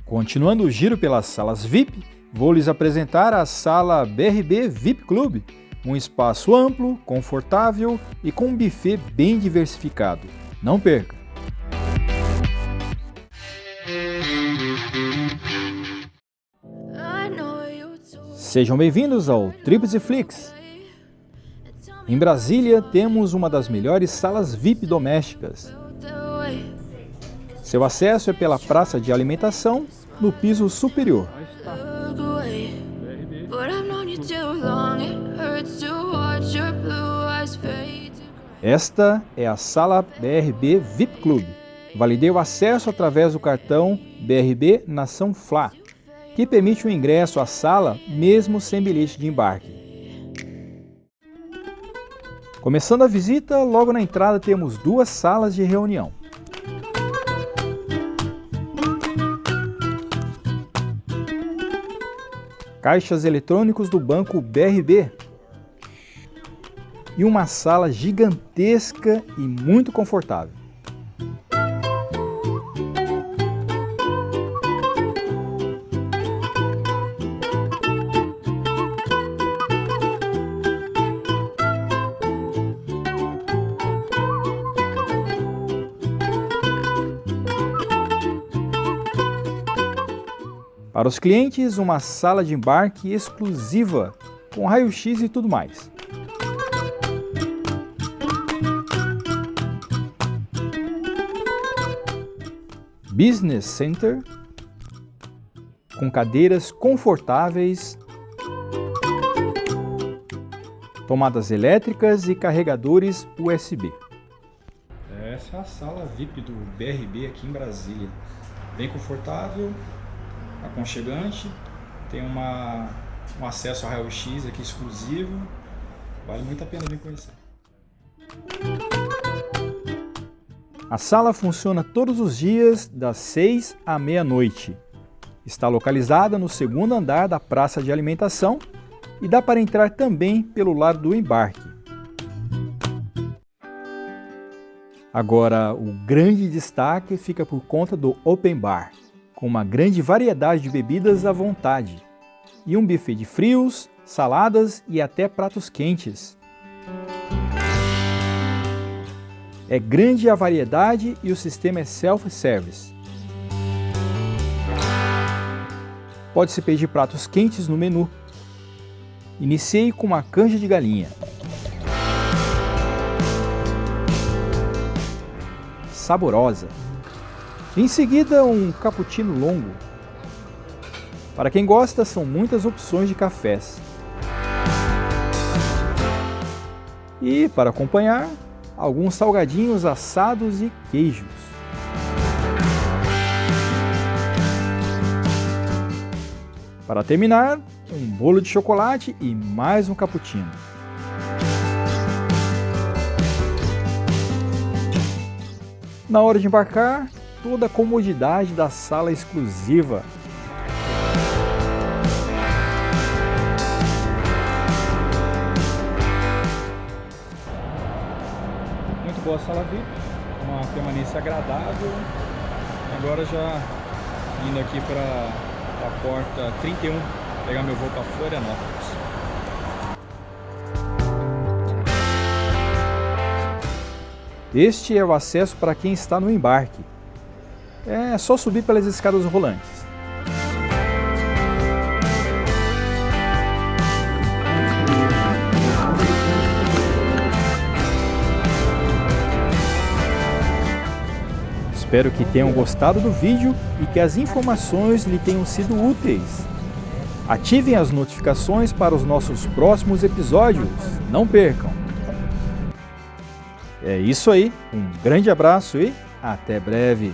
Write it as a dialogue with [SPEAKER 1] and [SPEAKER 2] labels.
[SPEAKER 1] Continuando o giro pelas salas VIP, vou lhes apresentar a sala BRB VIP Club, um espaço amplo, confortável e com um buffet bem diversificado. Não perca! Sejam bem-vindos ao Trips e Flix. Em Brasília, temos uma das melhores salas VIP domésticas. Seu acesso é pela praça de alimentação, no piso superior. Esta é a sala BRB VIP Club. Validei o acesso através do cartão BRB Nação Fla, que permite o ingresso à sala mesmo sem bilhete de embarque. Começando a visita, logo na entrada temos duas salas de reunião. Caixas eletrônicos do banco BRB. E uma sala gigantesca e muito confortável. Para os clientes, uma sala de embarque exclusiva, com raio-x e tudo mais. Business Center, com cadeiras confortáveis, tomadas elétricas e carregadores USB. Essa é a sala VIP do BRB aqui em Brasília. Bem confortável, aconchegante, tem um acesso a raio-x aqui exclusivo, vale muito a pena vir conhecer. A sala funciona todos os dias das 6 à meia-noite. Está localizada no segundo andar da praça de alimentação e dá para entrar também pelo lado do embarque. Agora, o grande destaque fica por conta do Open Bar, com uma grande variedade de bebidas à vontade, e um buffet de frios, saladas e até pratos quentes. É grande a variedade e o sistema é self-service. Pode-se pedir pratos quentes no menu. Iniciei com uma canja de galinha. Saborosa. Em seguida, um cappuccino longo. Para quem gosta, são muitas opções de cafés. E, para acompanhar, alguns salgadinhos assados e queijos. Para terminar, um bolo de chocolate e mais um cappuccino. Na hora de embarcar, toda a comodidade da sala exclusiva. Muito boa a sala VIP, uma permanência agradável. Agora já indo aqui para a porta 31, pegar meu voo para Florianópolis. Este é o acesso para quem está no embarque. É só subir pelas escadas rolantes. Espero que tenham gostado do vídeo e que as informações lhe tenham sido úteis. Ativem as notificações para os nossos próximos episódios. Não percam! É isso aí, um grande abraço e até breve!